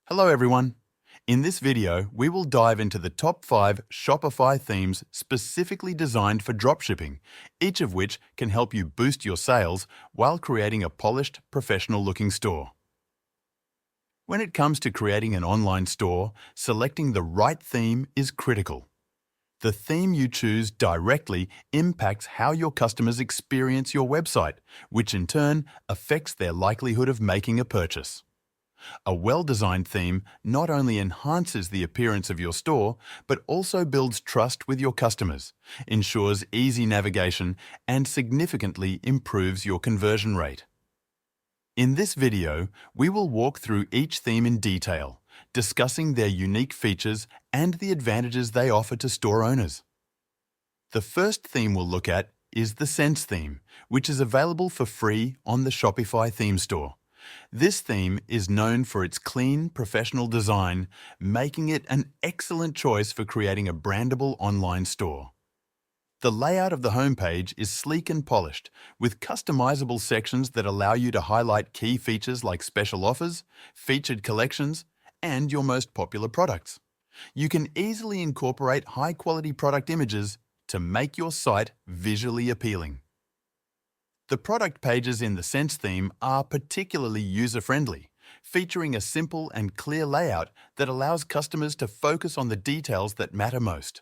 Hello everyone. In this video, we will dive into the top 5 Shopify themes specifically designed for dropshipping, each of which can help you boost your sales while creating a polished, professional-looking store. When it comes to creating an online store, selecting the right theme is critical. The theme you choose directly impacts how your customers experience your website, which in turn affects their likelihood of making a purchase. A well-designed theme not only enhances the appearance of your store, but also builds trust with your customers, ensures easy navigation, and significantly improves your conversion rate. In this video, we will walk through each theme in detail, discussing their unique features and the advantages they offer to store owners. The first theme we'll look at is the Sense theme, which is available for free on the Shopify theme store. This theme is known for its clean, professional design, making it an excellent choice for creating a brandable online store. The layout of the homepage is sleek and polished, with customizable sections that allow you to highlight key features like special offers, featured collections, and your most popular products. You can easily incorporate high-quality product images to make your site visually appealing. The product pages in the Sense theme are particularly user-friendly, featuring a simple and clear layout that allows customers to focus on the details that matter most.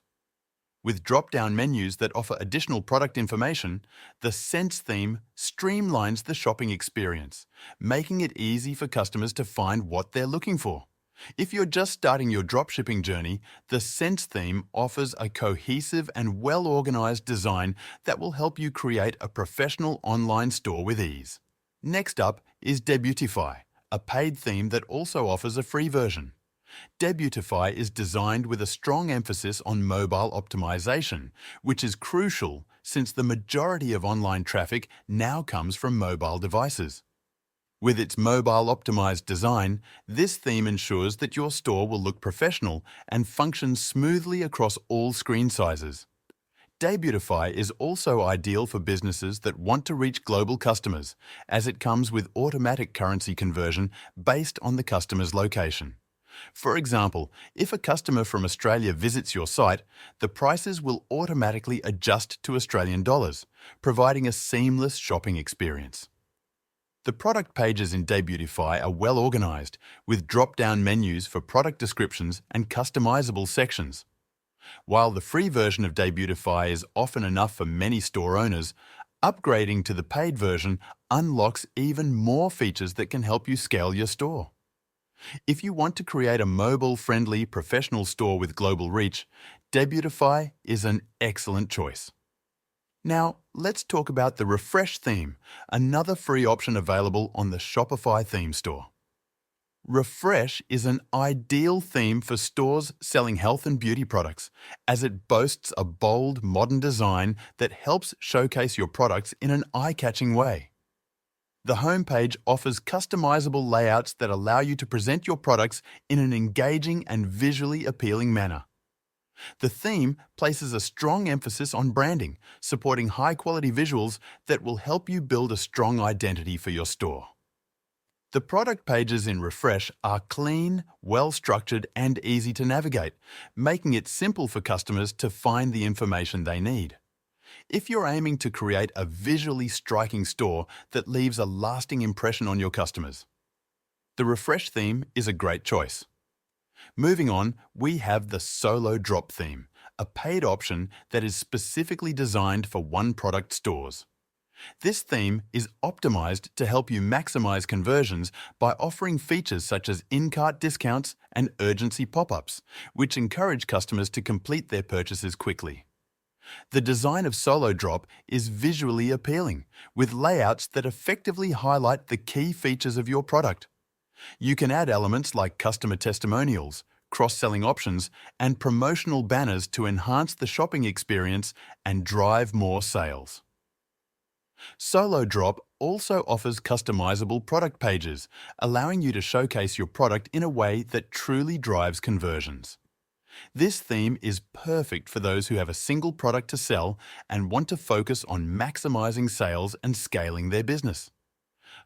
With drop-down menus that offer additional product information, the Sense theme streamlines the shopping experience, making it easy for customers to find what they're looking for. If you're just starting your dropshipping journey, the Sense theme offers a cohesive and well-organized design that will help you create a professional online store with ease. Next up is Debutify, a paid theme that also offers a free version. Debutify is designed with a strong emphasis on mobile optimization, which is crucial since the majority of online traffic now comes from mobile devices. With its mobile-optimized design, this theme ensures that your store will look professional and function smoothly across all screen sizes. Debutify is also ideal for businesses that want to reach global customers, as it comes with automatic currency conversion based on the customer's location. For example, if a customer from Australia visits your site, the prices will automatically adjust to Australian dollars, providing a seamless shopping experience. The product pages in Debutify are well organized, with drop-down menus for product descriptions and customizable sections. While the free version of Debutify is often enough for many store owners, upgrading to the paid version unlocks even more features that can help you scale your store. If you want to create a mobile-friendly professional store with global reach, Debutify is an excellent choice. Now, let's talk about the Refresh theme, another free option available on the Shopify theme store. Refresh is an ideal theme for stores selling health and beauty products, as it boasts a bold, modern design that helps showcase your products in an eye-catching way. The homepage offers customizable layouts that allow you to present your products in an engaging and visually appealing manner. The theme places a strong emphasis on branding, supporting high-quality visuals that will help you build a strong identity for your store. The product pages in Refresh are clean, well-structured, and easy to navigate, making it simple for customers to find the information they need. If you're aiming to create a visually striking store that leaves a lasting impression on your customers, the Refresh theme is a great choice. Moving on, we have the Solo Drop theme, a paid option that is specifically designed for one-product stores. This theme is optimized to help you maximize conversions by offering features such as in-cart discounts and urgency pop-ups, which encourage customers to complete their purchases quickly. The design of Solo Drop is visually appealing, with layouts that effectively highlight the key features of your product. You can add elements like customer testimonials, cross-selling options, and promotional banners to enhance the shopping experience and drive more sales. Solo Drop also offers customizable product pages, allowing you to showcase your product in a way that truly drives conversions. This theme is perfect for those who have a single product to sell and want to focus on maximizing sales and scaling their business.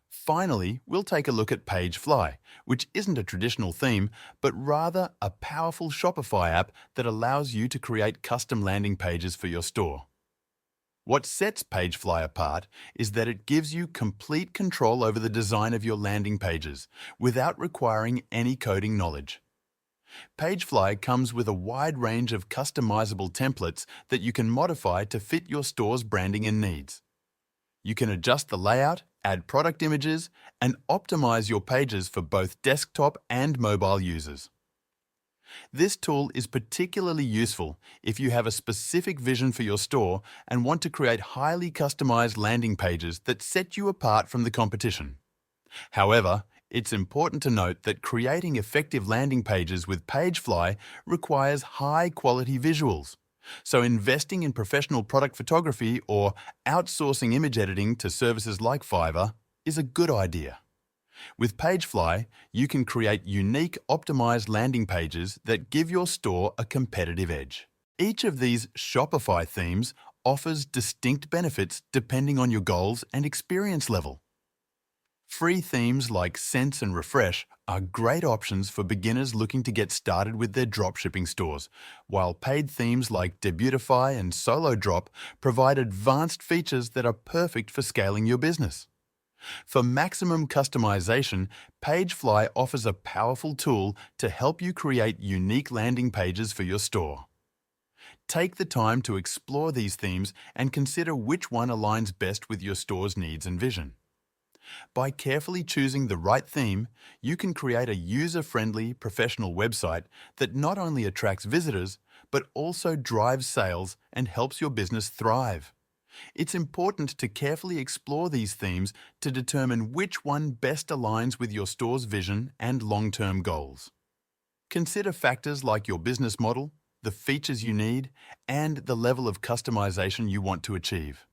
Finally, we'll take a look at Pagefly, which isn't a traditional theme, but rather a powerful Shopify app that allows you to create custom landing pages for your store. What sets Pagefly apart is that it gives you complete control over the design of your landing pages without requiring any coding knowledge. Pagefly comes with a wide range of customizable templates that you can modify to fit your store's branding and needs. You can adjust the layout, add product images, and optimize your pages for both desktop and mobile users. This tool is particularly useful if you have a specific vision for your store and want to create highly customized landing pages that set you apart from the competition. However, it's important to note that creating effective landing pages with Pagefly requires high-quality visuals. So investing in professional product photography or outsourcing image editing to services like Fiverr is a good idea. With Pagefly, you can create unique, optimized landing pages that give your store a competitive edge. Each of these Shopify themes offers distinct benefits depending on your goals and experience level. Free themes like Sense and Refresh are great options for beginners looking to get started with their dropshipping stores, while paid themes like Debutify and Solo Drop provide advanced features that are perfect for scaling your business. For maximum customization, Pagefly offers a powerful tool to help you create unique landing pages for your store. Take the time to explore these themes and consider which one aligns best with your store's needs and vision. By carefully choosing the right theme, you can create a user-friendly, professional website that not only attracts visitors, but also drives sales and helps your business thrive. It's important to carefully explore these themes to determine which one best aligns with your store's vision and long-term goals. Consider factors like your business model, the features you need, and the level of customization you want to achieve.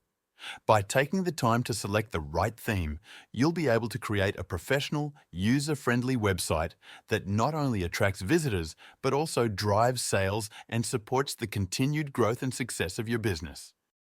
By taking the time to select the right theme, you'll be able to create a professional, user-friendly website that not only attracts visitors, but also drives sales and supports the continued growth and success of your business.